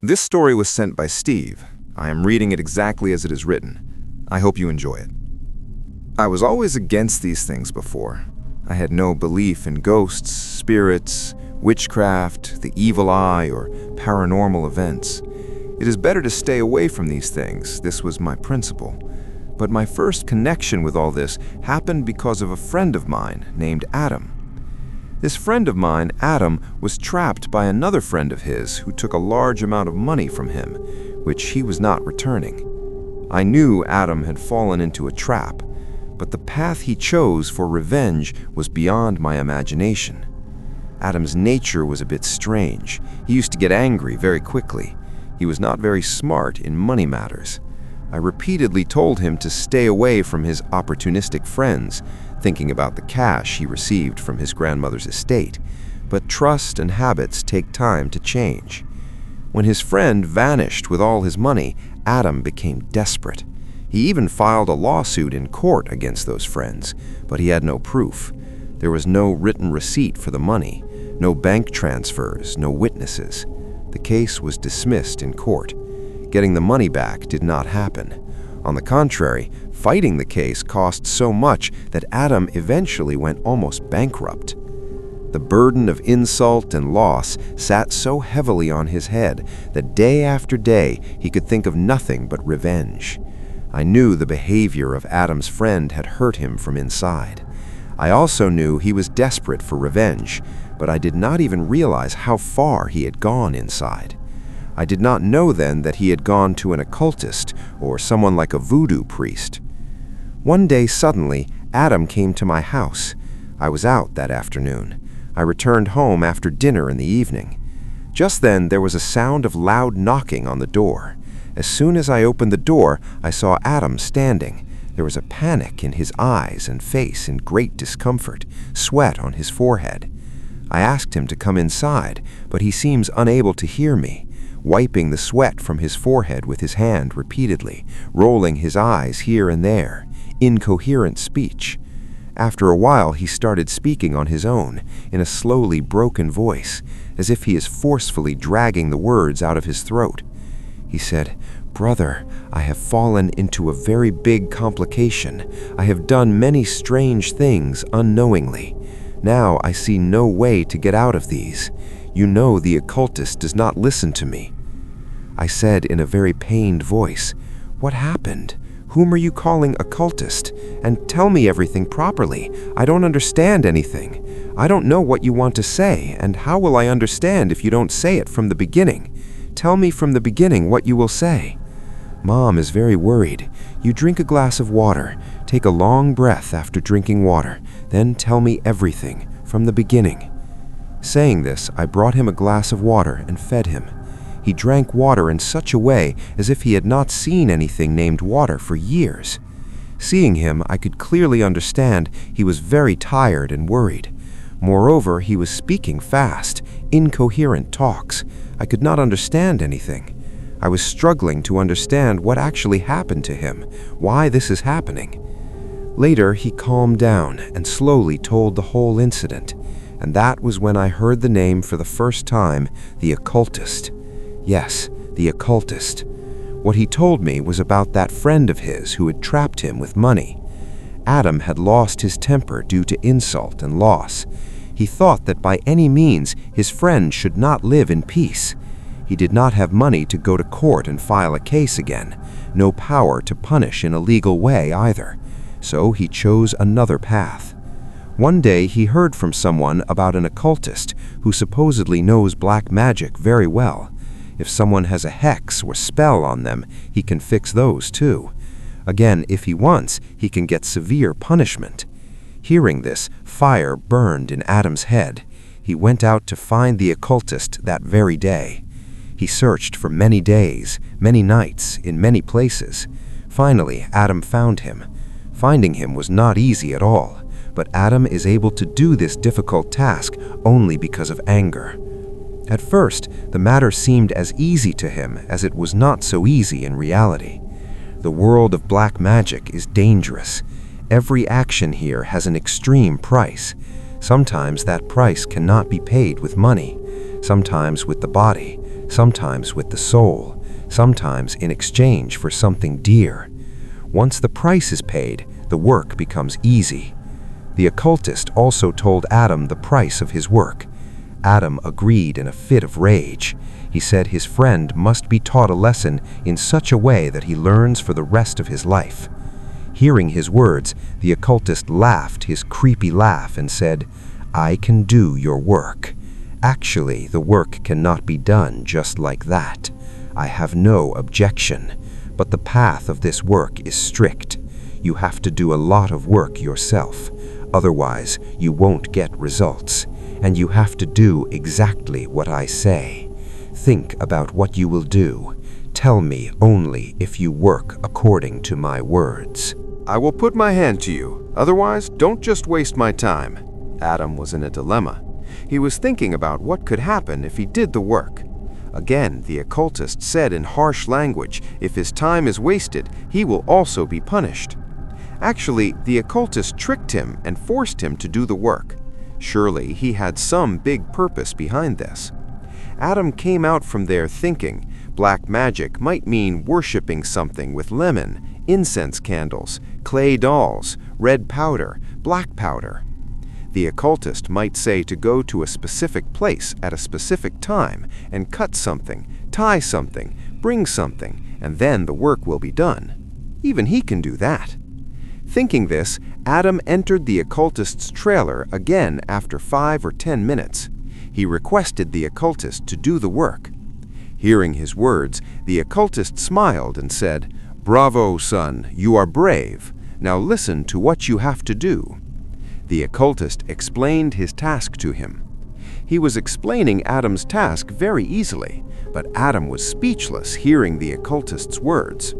This story was sent by Steve. I am reading it exactly as it is written. I hope you enjoy it. I was always against these things before. I had no belief in ghosts, spirits, witchcraft, the evil eye, or paranormal events. It is better to stay away from these things. This was my principle. But my first connection with all this happened because of a friend of mine named Adam. This friend of mine, Adam, was trapped by another friend of his who took a large amount of money from him, which he was not returning. I knew Adam had fallen into a trap, but the path he chose for revenge was beyond my imagination. Adam's nature was a bit strange. He used to get angry very quickly. He was not very smart in money matters. I repeatedly told him to stay away from his opportunistic friends, thinking about the cash he received from his grandmother's estate, but trust and habits take time to change. When his friend vanished with all his money, Adam became desperate. He even filed a lawsuit in court against those friends, but he had no proof. There was no written receipt for the money, no bank transfers, no witnesses. The case was dismissed in court. Getting the money back did not happen. On the contrary, fighting the case cost so much that Adam eventually went almost bankrupt. The burden of insult and loss sat so heavily on his head that day after day he could think of nothing but revenge. I knew the behavior of Adam's friend had hurt him from inside. I also knew he was desperate for revenge, but I did not even realize how far he had gone inside. I did not know then that he had gone to an occultist or someone like a voodoo priest. One day suddenly, Adam came to my house. I was out that afternoon. I returned home after dinner in the evening. Just then there was a sound of loud knocking on the door. As soon as I opened the door, I saw Adam standing. There was a panic in his eyes and face and great discomfort, sweat on his forehead. I asked him to come inside, but he seems unable to hear me, wiping the sweat from his forehead with his hand repeatedly, rolling his eyes here and there, incoherent speech. After a while, he started speaking on his own, in a slowly broken voice, as if he is forcefully dragging the words out of his throat. He said, "Brother, I have fallen into a very big complication. I have done many strange things unknowingly. Now I see no way to get out of these. You know the occultist does not listen to me." I said in a very pained voice, "What happened? Whom are you calling occultist? And tell me everything properly. I don't understand anything. I don't know what you want to say, and how will I understand if you don't say it from the beginning? Tell me from the beginning what you will say." "Mom is very worried. You drink a glass of water. Take a long breath after drinking water. Then tell me everything from the beginning." Saying this, I brought him a glass of water and fed him. He drank water in such a way as if he had not seen anything named water for years. Seeing him, I could clearly understand he was very tired and worried. Moreover, he was speaking fast, incoherent talks. I could not understand anything. I was struggling to understand what actually happened to him, why this is happening. Later, he calmed down and slowly told the whole incident, and that was when I heard the name for the first time, the Occultist. Yes, the Occultist. What he told me was about that friend of his who had trapped him with money. Adam had lost his temper due to insult and loss. He thought that by any means his friend should not live in peace. He did not have money to go to court and file a case again, no power to punish in a legal way either, so he chose another path. One day he heard from someone about an occultist who supposedly knows black magic very well. If someone has a hex or spell on them, he can fix those too. Again, if he wants, he can get severe punishment. Hearing this, fire burned in Adam's head. He went out to find the occultist that very day. He searched for many days, many nights, in many places. Finally, Adam found him. Finding him was not easy at all, but Adam is able to do this difficult task only because of anger. At first, the matter seemed as easy to him as it was not so easy in reality. The world of black magic is dangerous. Every action here has an extreme price. Sometimes that price cannot be paid with money, sometimes with the body, sometimes with the soul, sometimes in exchange for something dear. Once the price is paid, the work becomes easy. The occultist also told Adam the price of his work. Adam agreed in a fit of rage. He said his friend must be taught a lesson in such a way that he learns for the rest of his life. Hearing his words, the occultist laughed his creepy laugh and said, "I can do your work. Actually, the work cannot be done just like that. I have no objection, but the path of this work is strict. You have to do a lot of work yourself. Otherwise, you won't get results, and you have to do exactly what I say. Think about what you will do. Tell me only if you work according to my words." "I will put my hand to you. Otherwise, don't just waste my time." Adam was in a dilemma. He was thinking about what could happen if he did the work. Again, the occultist said in harsh language, if his time is wasted, he will also be punished. Actually, the occultist tricked him and forced him to do the work. Surely he had some big purpose behind this. Adam came out from there thinking black magic might mean worshipping something with lemon, incense candles, clay dolls, red powder, black powder. The occultist might say to go to a specific place at a specific time and cut something, tie something, bring something, and then the work will be done. Even he can do that. Thinking this, Adam entered the occultist's trailer again after 5 or 10 minutes. He requested the occultist to do the work. Hearing his words, the occultist smiled and said, "Bravo, son, you are brave. Now listen to what you have to do." The occultist explained his task to him. He was explaining Adam's task very easily, but Adam was speechless hearing the occultist's words.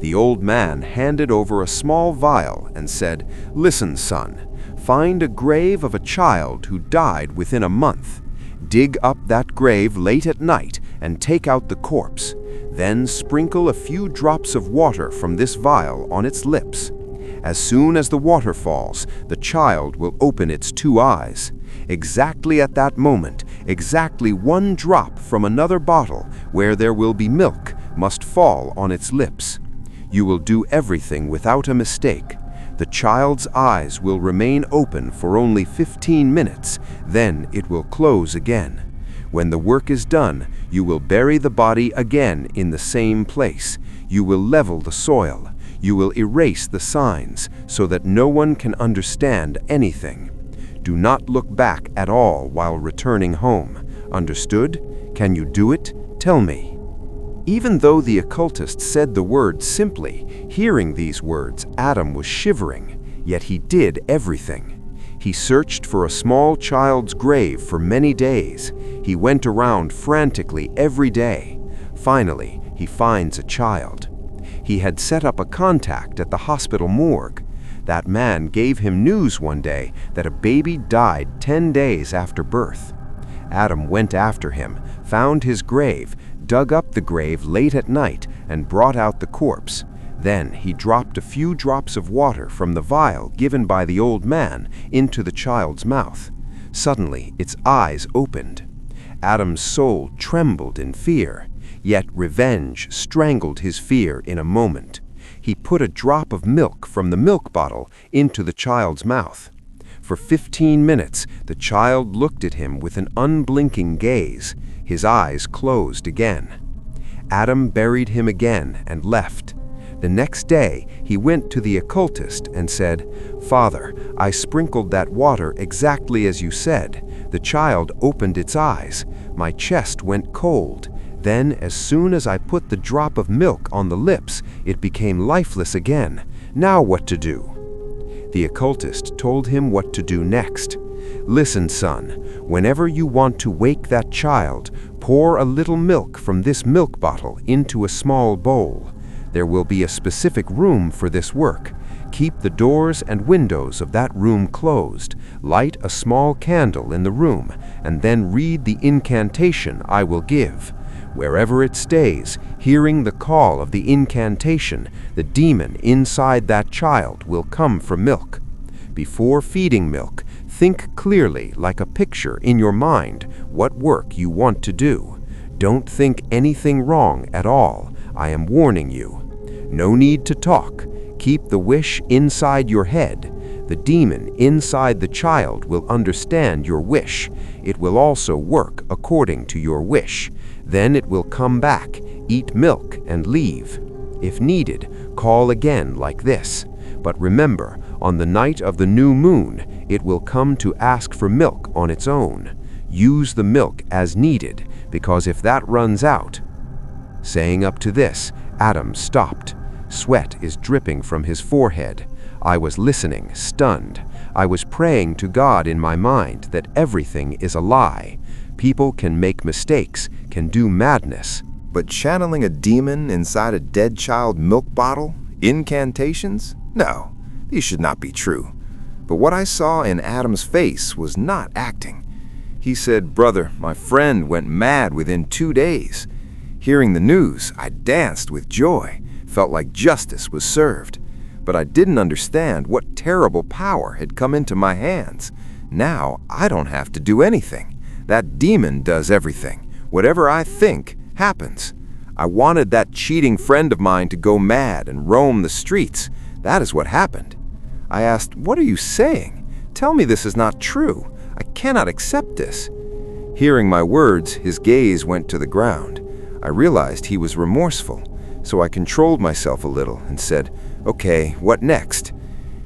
The old man handed over a small vial and said, "Listen, son, find a grave of a child who died within a month. Dig up that grave late at night and take out the corpse. Then sprinkle a few drops of water from this vial on its lips. As soon as the water falls, the child will open its 2 eyes. Exactly at that moment, exactly 1 drop from another bottle where there will be milk must fall on its lips. You will do everything without a mistake. The child's eyes will remain open for only 15 minutes, then it will close again. When the work is done, you will bury the body again in the same place. You will level the soil. You will erase the signs so that no one can understand anything. Do not look back at all while returning home. Understood? Can you do it? Tell me." Even though the occultist said the words simply, hearing these words, Adam was shivering, yet he did everything. He searched for a small child's grave for many days. He went around frantically every day. Finally, he finds a child. He had set up a contact at the hospital morgue. That man gave him news one day that a baby died 10 days after birth. Adam went after him, found his grave, dug up the grave late at night, and brought out the corpse. Then he dropped a few drops of water from the vial given by the old man into the child's mouth. Suddenly, its eyes opened. Adam's soul trembled in fear, yet revenge strangled his fear in a moment. He put a drop of milk from the milk bottle into the child's mouth. For 15 minutes, the child looked at him with an unblinking gaze. His eyes closed again. Adam buried him again and left. The next day, he went to the occultist and said, "Father, I sprinkled that water exactly as you said. The child opened its eyes. My chest went cold. Then, as soon as I put the drop of milk on the lips, it became lifeless again. Now what to do?" The occultist told him what to do next. "Listen, son, whenever you want to wake that child, pour a little milk from this milk bottle into a small bowl. There will be a specific room for this work. Keep the doors and windows of that room closed. Light a small candle in the room, and then read the incantation I will give. Wherever it stays, hearing the call of the incantation, the demon inside that child will come for milk. Before feeding milk, think clearly like a picture in your mind what work you want to do. don't think anything wrong at all. I am warning you. No need to talk. Keep the wish inside your head. The demon inside the child will understand your wish. It will also work according to your wish. Then it will come back, eat milk, and leave. If needed, call again like this. But remember, on the night of the new moon, it will come to ask for milk on its own. Use the milk as needed, because if that runs out... Saying up to this, Adam stopped. Sweat is dripping from his forehead. I was listening, stunned. I was praying to God in my mind that everything is a lie. People can make mistakes, can do madness. But channeling a demon inside a dead child milk bottle? Incantations? No, these should not be true. But what I saw in Adam's face was not acting. He said, "Brother, my friend went mad within 2 days." Hearing the news, I danced with joy, felt like justice was served. But I didn't understand what terrible power had come into my hands. Now I don't have to do anything. That demon does everything. Whatever I think happens. I wanted that cheating friend of mine to go mad and roam the streets. That is what happened. I asked, "What are you saying? Tell me this is not true. I cannot accept this." Hearing my words, his gaze went to the ground. I realized he was remorseful, so I controlled myself a little and said, "Okay, what next?"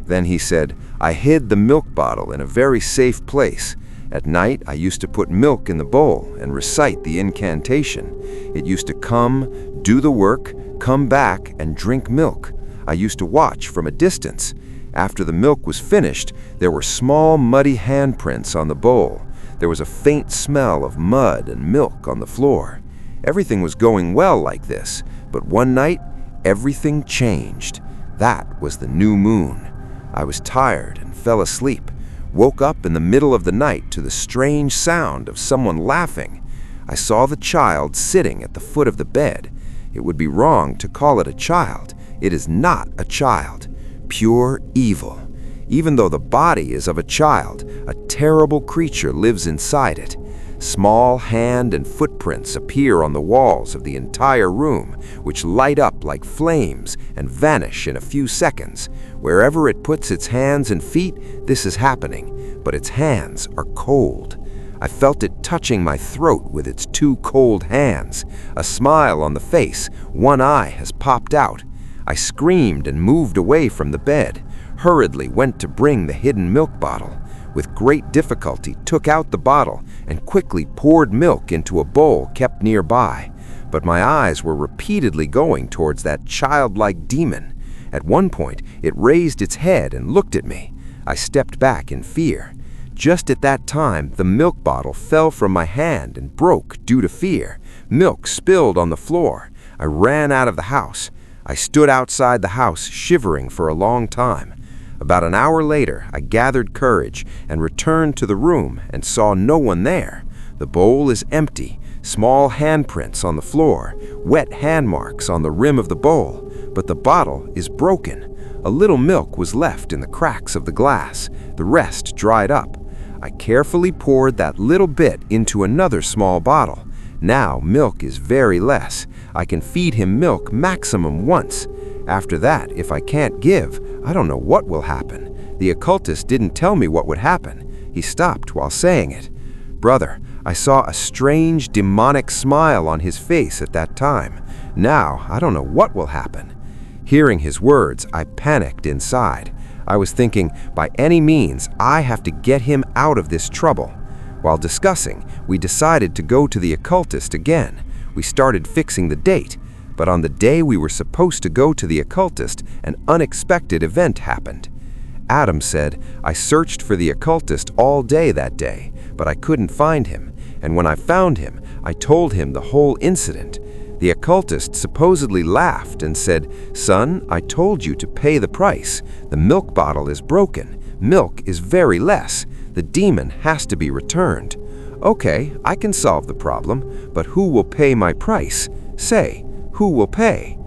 Then he said, "I hid the milk bottle in a very safe place. At night, I used to put milk in the bowl and recite the incantation. It used to come, do the work, come back, and drink milk. I used to watch from a distance. After the milk was finished, there were small, muddy handprints on the bowl. There was a faint smell of mud and milk on the floor. Everything was going well like this, but one night, everything changed. That was the new moon. I was tired and fell asleep. Woke up in the middle of the night to the strange sound of someone laughing. I saw the child sitting at the foot of the bed. It would be wrong to call it a child. It is not a child. Pure evil. Even though the body is of a child, a terrible creature lives inside it. Small hand and footprints appear on the walls of the entire room, which light up like flames and vanish in a few seconds. Wherever it puts its hands and feet, this is happening, but its hands are cold. I felt it touching my throat with its 2 cold hands. A smile on the face, one eye has popped out. I screamed and moved away from the bed, hurriedly went to bring the hidden milk bottle. With great difficulty, took out the bottle and quickly poured milk into a bowl kept nearby. But my eyes were repeatedly going towards that childlike demon. At one point, it raised its head and looked at me. I stepped back in fear. Just at that time, the milk bottle fell from my hand and broke due to fear. Milk spilled on the floor. I ran out of the house. I stood outside the house shivering for a long time. About an hour later, I gathered courage and returned to the room and saw no one there. The bowl is empty, small handprints on the floor, wet hand marks on the rim of the bowl, but the bottle is broken. A little milk was left in the cracks of the glass. The rest dried up. I carefully poured that little bit into another small bottle. Now milk is very less. I can feed him milk maximum once. After that, if I can't give, I don't know what will happen. The occultist didn't tell me what would happen. He stopped while saying it. Brother, I saw a strange demonic smile on his face at that time. Now, I don't know what will happen. Hearing his words, I panicked inside. I was thinking, by any means, I have to get him out of this trouble. While discussing, we decided to go to the occultist again. We started fixing the date. But on the day we were supposed to go to the occultist, an unexpected event happened. Adam said, "I searched for the occultist all day that day, but I couldn't find him. And when I found him, I told him the whole incident. The occultist supposedly laughed and said, 'Son, I told you to pay the price. The milk bottle is broken. Milk is very less. The demon has to be returned. Okay, I can solve the problem, but who will pay my price? Say, who will pay?'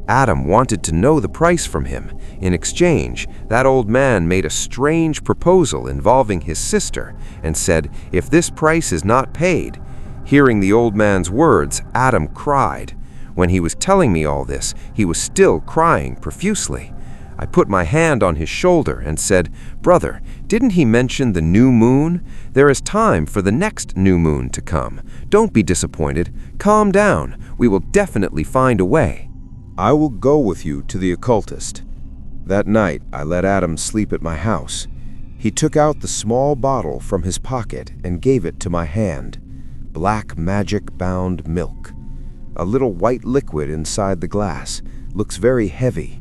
Adam wanted to know the price from him. In exchange, that old man made a strange proposal involving his sister and said, if this price is not paid, Hearing the old man's words, Adam cried. When he was telling me all this, he was still crying profusely. I put my hand on his shoulder and said, "Brother, didn't he mention the new moon? There is time for the next new moon to come. Don't be disappointed. Calm down. We will definitely find a way." "I will go with you to the occultist." That night, I let Adam sleep at my house. He took out the small bottle from his pocket and gave it to my hand. Black magic-bound milk. A little white liquid inside the glass. Looks very heavy.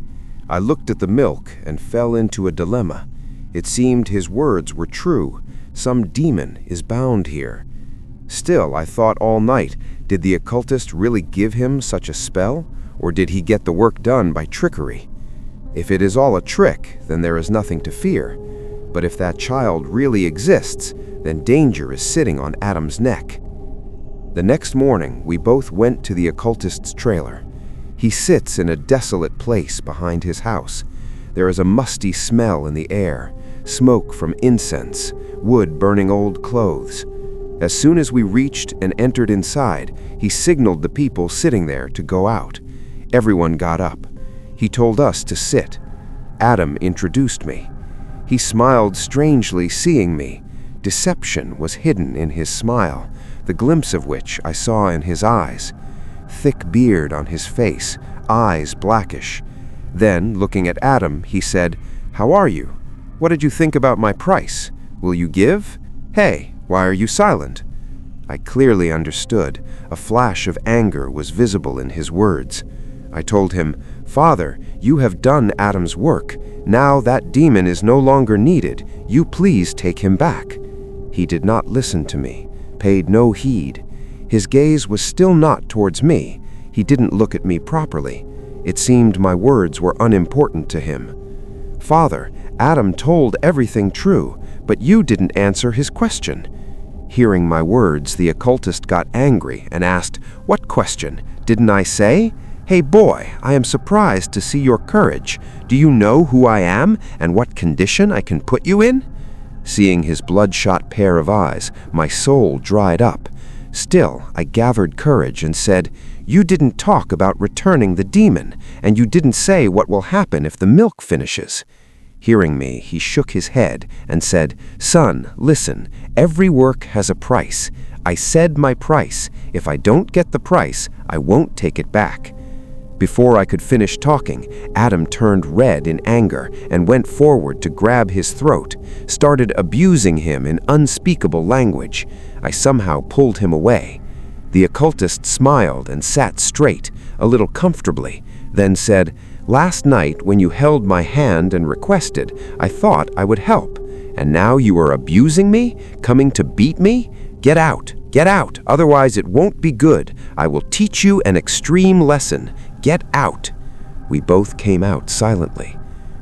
I looked at the milk and fell into a dilemma. It seemed his words were true. Some demon is bound here. Still, I thought all night, did the occultist really give him such a spell, or did he get the work done by trickery? If it is all a trick, then there is nothing to fear. But if that child really exists, then danger is sitting on Adam's neck. The next morning, we both went to the occultist's trailer. He sits in a desolate place behind his house. There is a musty smell in the air, smoke from incense, wood burning old clothes. As soon as we reached and entered inside, he signaled the people sitting there to go out. Everyone got up. He told us to sit. Adam introduced me. He smiled strangely, seeing me. Deception was hidden in his smile, the glimpse of which I saw in his eyes. Thick beard on his face, eyes blackish. Then, looking at Adam, he said, "How are you? What did you think about my price? Will you give? Hey, why are you silent?" I clearly understood. A flash of anger was visible in his words. I told him, "Father, you have done Adam's work. Now that demon is no longer needed. You please take him back." He did not listen to me, paid no heed. His gaze was still not towards me. He didn't look at me properly. It seemed my words were unimportant to him. "Father, Adam told everything true, but you didn't answer his question." Hearing my words, the occultist got angry and asked, "What question? Didn't I say? Hey boy, I am surprised to see your courage. Do you know who I am and what condition I can put you in?" Seeing his bloodshot pair of eyes, my soul dried up. Still, I gathered courage and said, "You didn't talk about returning the demon, and you didn't say what will happen if the milk finishes." Hearing me, he shook his head and said, "Son, listen, every work has a price. I said my price. If I don't get the price, I won't take it back." Before I could finish talking, Adam turned red in anger and went forward to grab his throat, started abusing him in unspeakable language. I somehow pulled him away. The occultist smiled and sat straight, a little comfortably, then said, "Last night when you held my hand and requested, I thought I would help. And now you are abusing me, coming to beat me? Get out, otherwise it won't be good. I will teach you an extreme lesson. Get out." We both came out silently.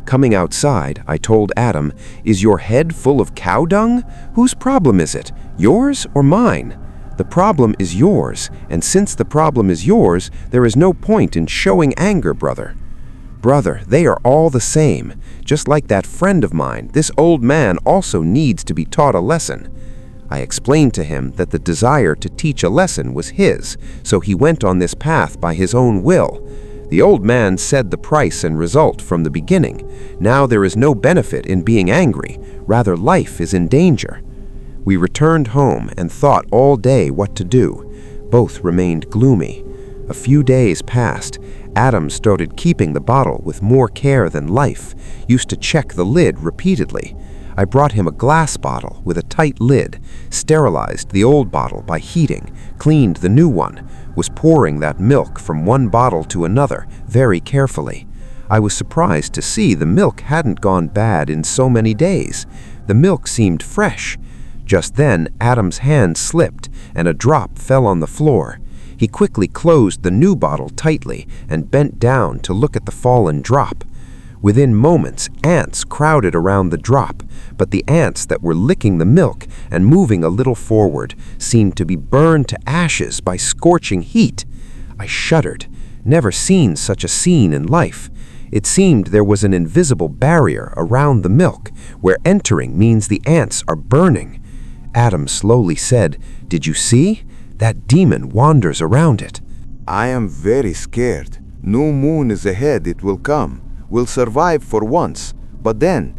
Coming outside, I told Adam, "Is your head full of cow dung? Whose problem is it? Yours or mine? The problem is yours, and since the problem is yours, there is no point in showing anger, brother." "Brother, they are all the same. Just like that friend of mine, this old man also needs to be taught a lesson." I explained to him that the desire to teach a lesson was his, so he went on this path by his own will. The old man said the price and result from the beginning. Now there is no benefit in being angry, rather life is in danger. We returned home and thought all day what to do. Both remained gloomy. A few days passed. Adam started keeping the bottle with more care than life, used to check the lid repeatedly. I brought him a glass bottle with a tight lid, sterilized the old bottle by heating, cleaned the new one, was pouring that milk from one bottle to another very carefully. I was surprised to see the milk hadn't gone bad in so many days. The milk seemed fresh. Just then, Adam's hand slipped and a drop fell on the floor. He quickly closed the new bottle tightly and bent down to look at the fallen drop. Within moments, ants crowded around the drop, but the ants that were licking the milk and moving a little forward seemed to be burned to ashes by scorching heat. I shuddered, never seen such a scene in life. It seemed there was an invisible barrier around the milk, where entering means the ants are burning. Adam slowly said, "Did you see? that demon wanders around it. I am very scared. New moon is ahead, it will come. We'll survive for once. But then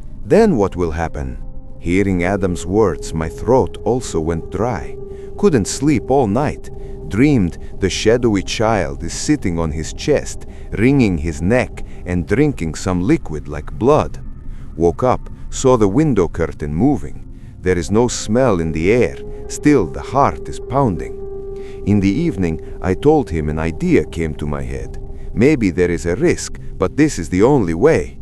what will happen? Hearing Adam's words, my throat also went dry. Couldn't sleep all night. Dreamed the shadowy child is sitting on his chest, wringing his neck and drinking some liquid like blood. Woke up, saw the window curtain moving. There is no smell in the air, still the heart is pounding. In the evening, I told him an idea came to my head. Maybe there is a risk, but this is the only way.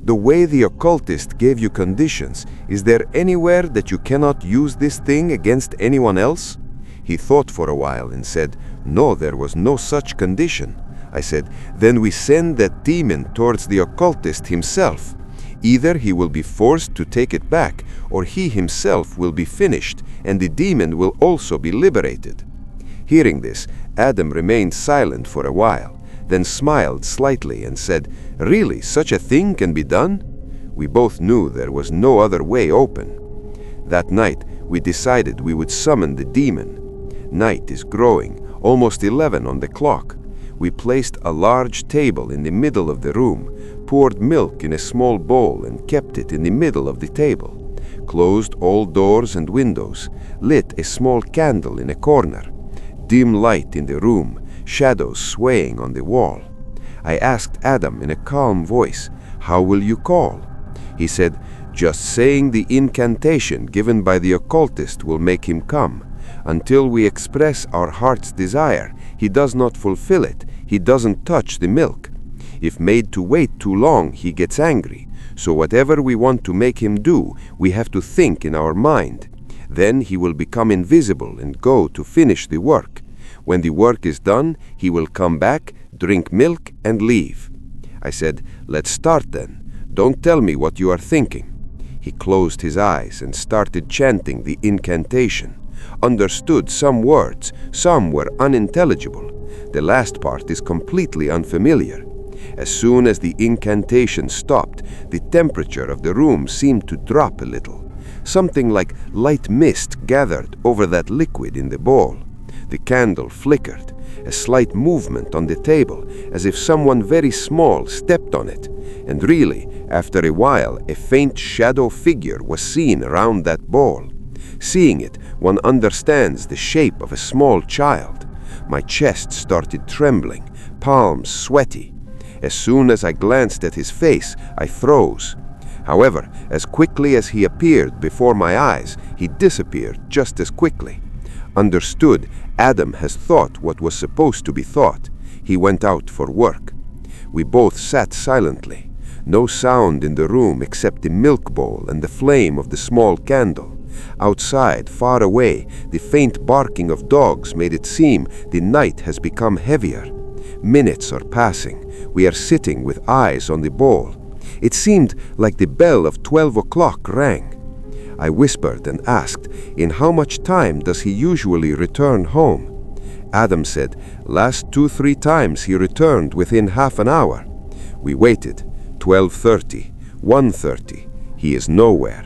The way the occultist gave you conditions, is there anywhere that you cannot use this thing against anyone else? He thought for a while and said, no, there was no such condition. I said, then we send that demon towards the occultist himself. Either he will be forced to take it back, or he himself will be finished, and the demon will also be liberated. Hearing this, Adam remained silent for a while, then smiled slightly and said, really, such a thing can be done? We both knew there was no other way open. That night, we decided we would summon the demon. Night is growing, almost 11 on the clock. We placed a large table in the middle of the room, poured milk in a small bowl and kept it in the middle of the table, closed all doors and windows, lit a small candle in a corner. Dim light in the room, shadows swaying on the wall. I asked Adam in a calm voice, how will you call? He said, just saying the incantation given by the occultist will make him come. Until we express our heart's desire, he does not fulfill it, he doesn't touch the milk. If made to wait too long, he gets angry. So whatever we want to make him do, we have to think in our mind. Then he will become invisible and go to finish the work. When the work is done, he will come back, drink milk, and leave. I said, let's start then. Don't tell me what you are thinking. He closed his eyes and started chanting the incantation. Understood some words, some were unintelligible. The last part is completely unfamiliar. As soon as the incantation stopped, the temperature of the room seemed to drop a little. Something like light mist gathered over that liquid in the bowl. The candle flickered, a slight movement on the table, as if someone very small stepped on it. And really, after a while, a faint shadow figure was seen around that bowl. Seeing it, one understands the shape of a small child. My chest started trembling, palms sweaty. As soon as I glanced at his face, I froze. However, as quickly as he appeared before my eyes, he disappeared just as quickly. Understood, Adam has thought what was supposed to be thought. He went out for work. We both sat silently. No sound in the room except the milk bowl and the flame of the small candle. Outside, far away, the faint barking of dogs made it seem the night has become heavier. Minutes are passing. We are sitting with eyes on the bowl. It seemed like the bell of 12 o'clock rang. I whispered and asked, in how much time does he usually return home? Adam said, last 2-3 times he returned within half an hour. We waited. 12:30, 1:30. He is nowhere.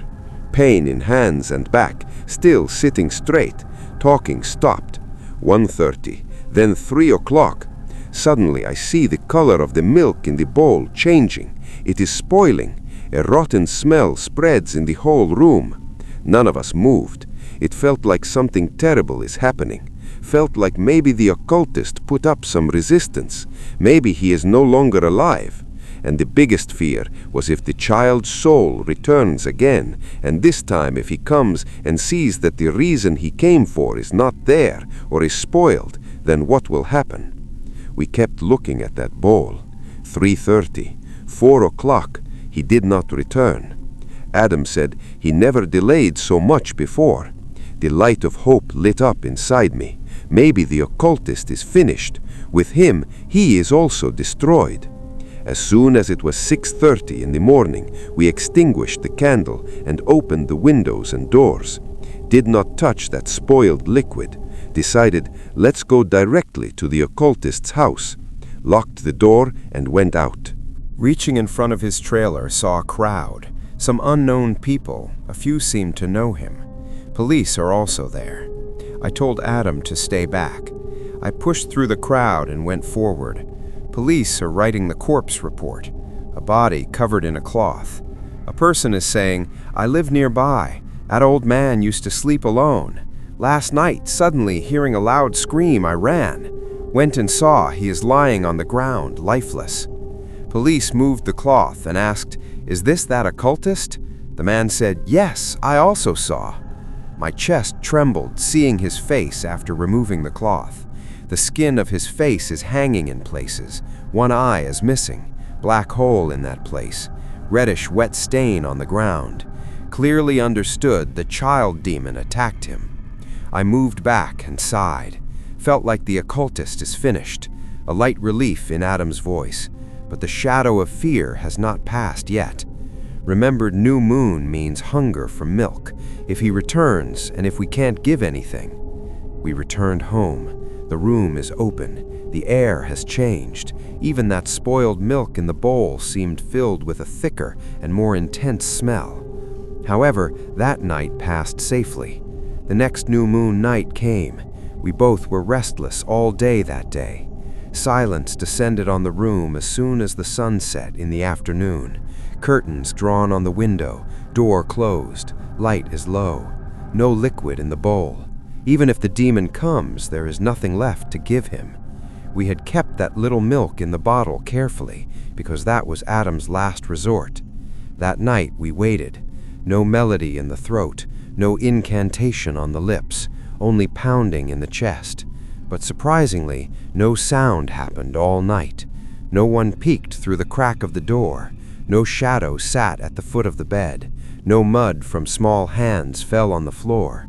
Pain in hands and back, still sitting straight. Talking stopped. 1:30, then 3 o'clock. Suddenly I see the color of the milk in the bowl changing. It is spoiling. A rotten smell spreads in the whole room. None of us moved. It felt like something terrible is happening. Felt like maybe the occultist put up some resistance. Maybe he is no longer alive. And the biggest fear was if the child's soul returns again, and this time if he comes and sees that the reason he came for is not there or is spoiled, then what will happen? We kept looking at that bowl. 3:30, 4 o'clock, he did not return. Adam said he never delayed so much before. The light of hope lit up inside me. Maybe the occultist is finished. With him, he is also destroyed. As soon as it was 6:30 in the morning, we extinguished the candle and opened the windows and doors. Did not touch that spoiled liquid. Decided, let's go directly to the occultist's house. Locked the door and went out. Reaching in front of his trailer, saw a crowd. Some unknown people, a few seemed to know him. Police are also there. I told Adam to stay back. I pushed through the crowd and went forward. Police are writing the corpse report. A body covered in a cloth. A person is saying, "I live nearby. That old man used to sleep alone. Last night, suddenly hearing a loud scream, I ran. Went and saw he is lying on the ground, lifeless." Police moved the cloth and asked, "Is this that occultist?" The man said, "Yes, I also saw." My chest trembled, seeing his face after removing the cloth. The skin of his face is hanging in places. One eye is missing. Black hole in that place. Reddish wet stain on the ground. Clearly understood the child demon attacked him. I moved back and sighed. Felt like the occultist is finished. A light relief in Adam's voice. But the shadow of fear has not passed yet. Remembered new moon means hunger for milk. If he returns, and if we can't give anything. We returned home. The room is open. The air has changed. Even that spoiled milk in the bowl seemed filled with a thicker and more intense smell. However, that night passed safely. The next new moon night came. We both were restless all day that day. Silence descended on the room as soon as the sun set in the afternoon. Curtains drawn on the window, door closed, light is low. No liquid in the bowl. Even if the demon comes, there is nothing left to give him. We had kept that little milk in the bottle carefully, because that was Adam's last resort. That night we waited. No melody in the throat, no incantation on the lips, only pounding in the chest. But surprisingly, no sound happened all night. No one peeked through the crack of the door. No shadow sat at the foot of the bed. No mud from small hands fell on the floor.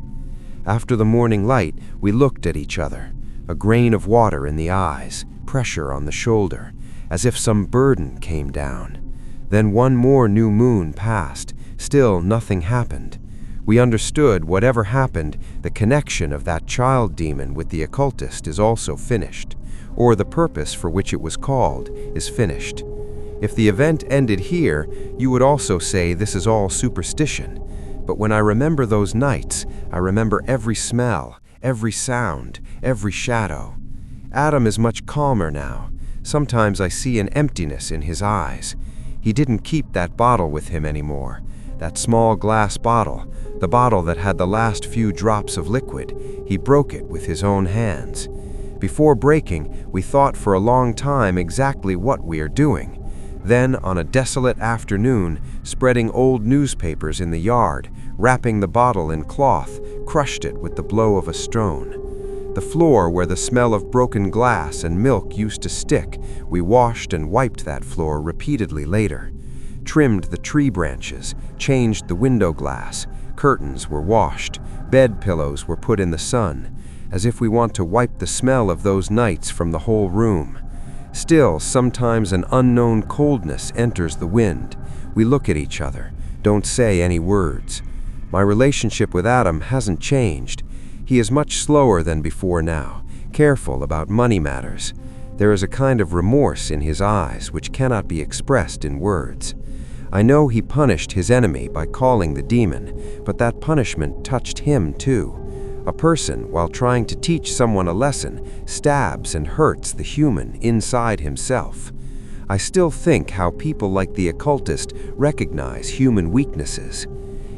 After the morning light, we looked at each other. A grain of water in the eyes, pressure on the shoulder, as if some burden came down. Then one more new moon passed. Still nothing happened. We understood whatever happened, the connection of that child demon with the occultist is also finished, or the purpose for which it was called is finished. If the event ended here, you would also say this is all superstition. But when I remember those nights, I remember every smell, every sound, every shadow. Adam is much calmer now. Sometimes I see an emptiness in his eyes. He didn't keep that bottle with him anymore. That small glass bottle, the bottle that had the last few drops of liquid, he broke it with his own hands. Before breaking, we thought for a long time exactly what we are doing. Then, on a desolate afternoon, spreading old newspapers in the yard, wrapping the bottle in cloth, crushed it with the blow of a stone. The floor where the smell of broken glass and milk used to stick, we washed and wiped that floor repeatedly later. Trimmed the tree branches, changed the window glass, curtains were washed, bed pillows were put in the sun, as if we want to wipe the smell of those nights from the whole room. Still, sometimes an unknown coldness enters the wind. We look at each other, don't say any words. My relationship with Adam hasn't changed. He is much slower than before now, careful about money matters. There is a kind of remorse in his eyes which cannot be expressed in words. I know he punished his enemy by calling the demon, but that punishment touched him too. A person, while trying to teach someone a lesson, stabs and hurts the human inside himself. I still think how people like the occultist recognize human weaknesses.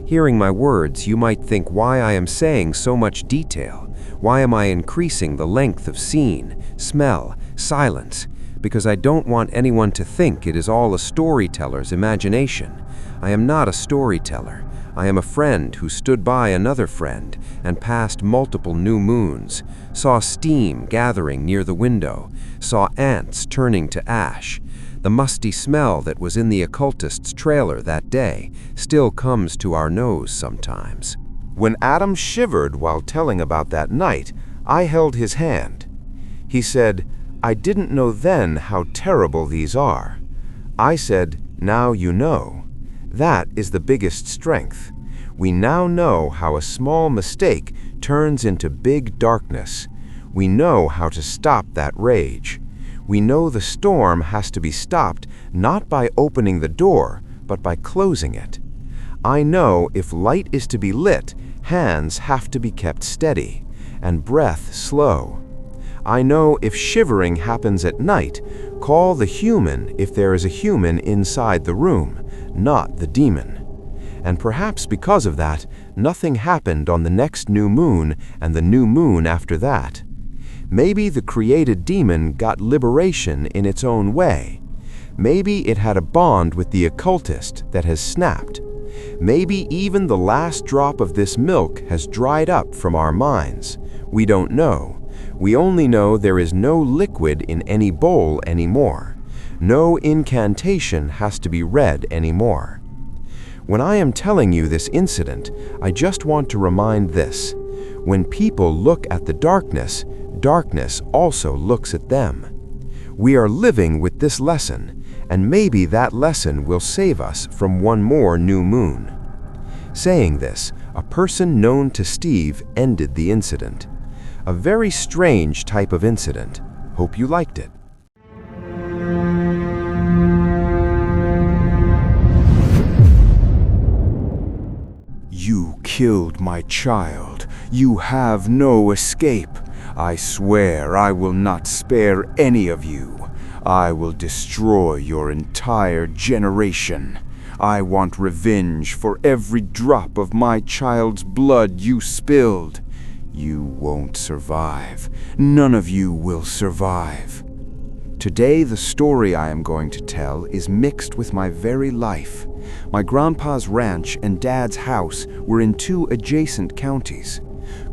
Hearing my words, you might think why I am saying so much detail. Why am I increasing the length of scene, smell, silence? Because I don't want anyone to think it is all a storyteller's imagination. I am not a storyteller. I am a friend who stood by another friend and passed multiple new moons, saw steam gathering near the window, saw ants turning to ash. The musty smell that was in the occultist's trailer that day still comes to our nose sometimes. When Adam shivered while telling about that night, I held his hand. He said, "I didn't know then how terrible these are." I said, "Now you know." That is the biggest strength. We now know how a small mistake turns into big darkness. We know how to stop that rage. We know the storm has to be stopped not by opening the door, but by closing it. I know if light is to be lit, hands have to be kept steady. and breath slow. I know if shivering happens at night, call the human if there is a human inside the room, not the demon. And perhaps because of that, nothing happened on the next new moon and the new moon after that. Maybe the created demon got liberation in its own way. Maybe it had a bond with the occultist that has snapped. Maybe even the last drop of this milk has dried up from our minds. We don't know. We only know there is no liquid in any bowl anymore. No incantation has to be read anymore. When I am telling you this incident, I just want to remind this. When people look at the darkness, darkness also looks at them. We are living with this lesson, and maybe that lesson will save us from one more new moon. Saying this, a person known to Steve ended the incident. A very strange type of incident. Hope you liked it. You killed my child. You have no escape. I swear I will not spare any of you. I will destroy your entire generation. I want revenge for every drop of my child's blood you spilled. You won't survive. None of you will survive. Today, the story I am going to tell is mixed with my very life. My grandpa's ranch and dad's house were in two adjacent counties.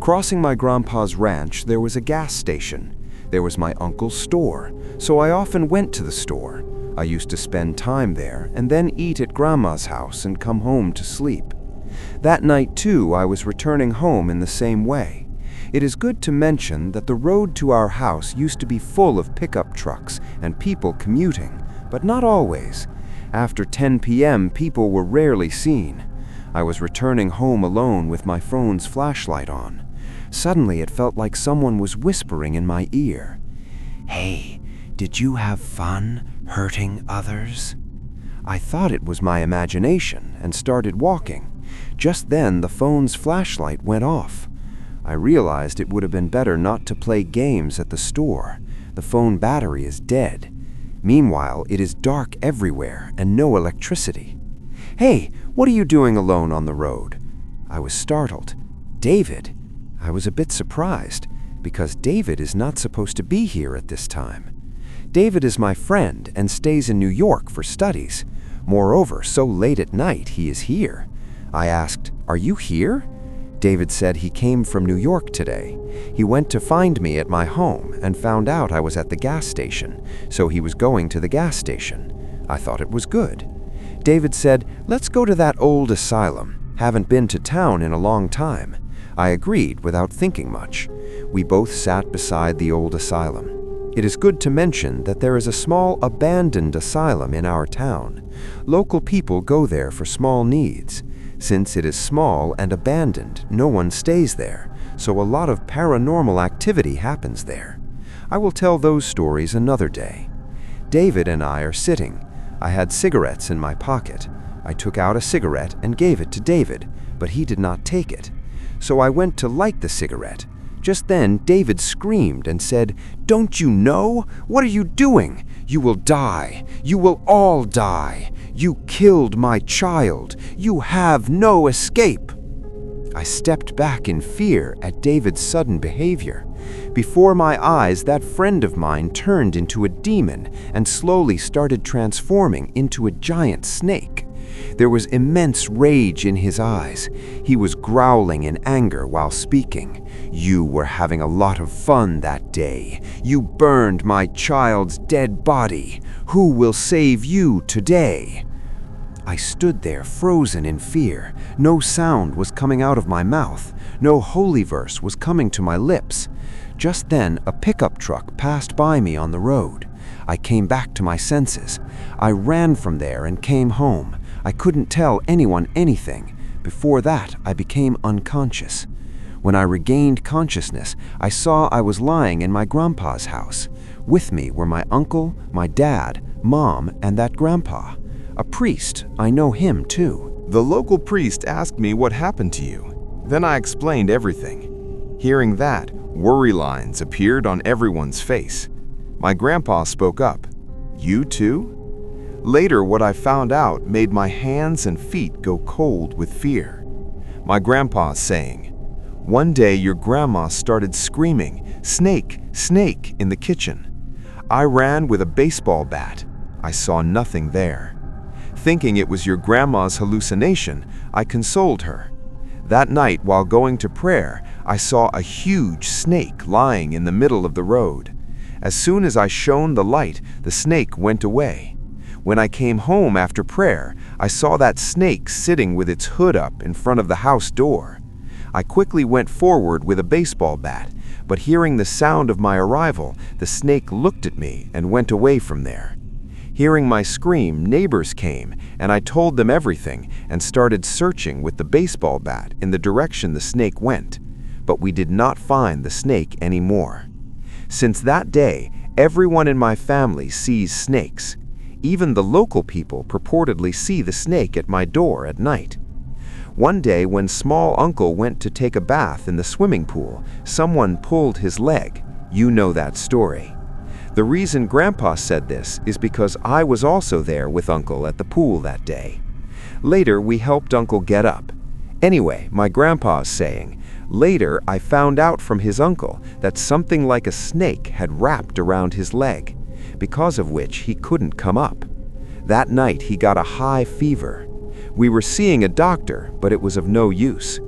Crossing my grandpa's ranch, there was a gas station. There was my uncle's store, so I often went to the store. I used to spend time there and then eat at grandma's house and come home to sleep. That night, too, I was returning home in the same way. It is good to mention that the road to our house used to be full of pickup trucks and people commuting, but not always. After 10 p.m., people were rarely seen. I was returning home alone with my phone's flashlight on. Suddenly, it felt like someone was whispering in my ear. "Hey, did you have fun hurting others?" I thought it was my imagination and started walking. Just then, the phone's flashlight went off. I realized it would have been better not to play games at the store. The phone battery is dead. Meanwhile, it is dark everywhere and no electricity. "Hey, what are you doing alone on the road?" I was startled. "David?" I was a bit surprised, because David is not supposed to be here at this time. David is my friend and stays in New York for studies. Moreover, so late at night he is here. I asked, "Are you here?" David said he came from New York today. He went to find me at my home and found out I was at the gas station, so he was going to the gas station. I thought it was good. David said, "Let's go to that old asylum. Haven't been to town in a long time." I agreed without thinking much. We both sat beside the old asylum. It is good to mention that there is a small abandoned asylum in our town. Local people go there for small needs. Since it is small and abandoned, no one stays there, so a lot of paranormal activity happens there. I will tell those stories another day. David and I are sitting. I had cigarettes in my pocket. I took out a cigarette and gave it to David, but he did not take it. So I went to light the cigarette. Just then, David screamed and said, "Don't you know? What are you doing? You will die. You will all die. You killed my child. You have no escape." I stepped back in fear at David's sudden behavior. Before my eyes, that friend of mine turned into a demon and slowly started transforming into a giant snake. There was immense rage in his eyes. He was growling in anger while speaking. "You were having a lot of fun that day. You burned my child's dead body. Who will save you today?" I stood there frozen in fear. No sound was coming out of my mouth. No holy verse was coming to my lips. Just then, a pickup truck passed by me on the road. I came back to my senses. I ran from there and came home. I couldn't tell anyone anything. Before that, I became unconscious. When I regained consciousness, I saw I was lying in my grandpa's house. With me were my uncle, my dad, mom, and that grandpa. A priest, I know him too. The local priest asked me what happened to you. Then I explained everything. Hearing that, worry lines appeared on everyone's face. My grandpa spoke up. "You too?" Later, what I found out made my hands and feet go cold with fear. My grandpa saying, "One day your grandma started screaming, 'Snake, snake,' in the kitchen. I ran with a baseball bat. I saw nothing there. Thinking it was your grandma's hallucination, I consoled her. That night, while going to prayer, I saw a huge snake lying in the middle of the road. As soon as I shone the light, the snake went away. When I came home after prayer, I saw that snake sitting with its hood up in front of the house door. I quickly went forward with a baseball bat, but hearing the sound of my arrival, the snake looked at me and went away from there. Hearing my scream, neighbors came, and I told them everything and started searching with the baseball bat in the direction the snake went, but we did not find the snake anymore. Since that day, everyone in my family sees snakes. Even the local people purportedly see the snake at my door at night. One day when small uncle went to take a bath in the swimming pool, someone pulled his leg. You know that story. The reason Grandpa said this is because I was also there with Uncle at the pool that day. Later, we helped Uncle get up. Anyway, my grandpa's saying, later I found out from his uncle that something like a snake had wrapped around his leg, because of which he couldn't come up. That night he got a high fever. We were seeing a doctor, but it was of no use.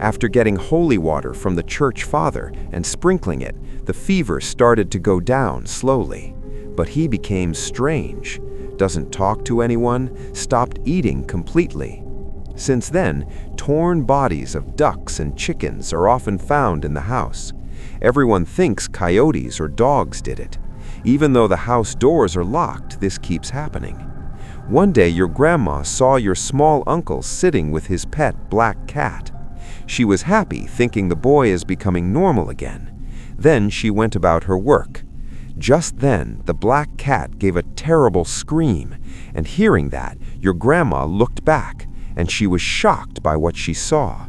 After getting holy water from the church father and sprinkling it, the fever started to go down slowly. But he became strange, doesn't talk to anyone, stopped eating completely. Since then, torn bodies of ducks and chickens are often found in the house. Everyone thinks coyotes or dogs did it. Even though the house doors are locked, this keeps happening. One day your grandma saw your small uncle sitting with his pet black cat. She was happy, thinking the boy is becoming normal again. Then she went about her work. Just then, the black cat gave a terrible scream, and hearing that, your grandma looked back, and she was shocked by what she saw.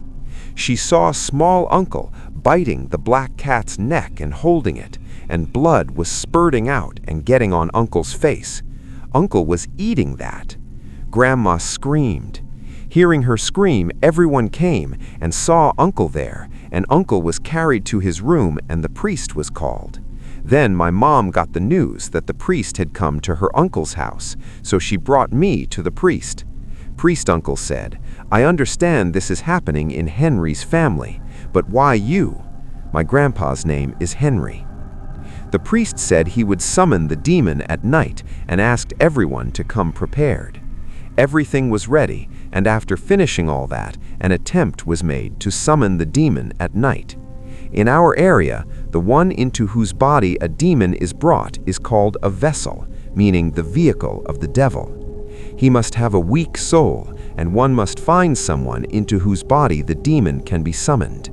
She saw small uncle biting the black cat's neck and holding it, and blood was spurting out and getting on uncle's face. Uncle was eating that. Grandma screamed. Hearing her scream, everyone came and saw Uncle there, and Uncle was carried to his room and the priest was called. Then my mom got the news that the priest had come to her uncle's house, so she brought me to the priest. Priest uncle said, "I understand this is happening in Henry's family, but why you?" My grandpa's name is Henry. The priest said he would summon the demon at night and asked everyone to come prepared. Everything was ready, and after finishing all that, an attempt was made to summon the demon at night. In our area, the one into whose body a demon is brought is called a vessel, meaning the vehicle of the devil. He must have a weak soul, and one must find someone into whose body the demon can be summoned.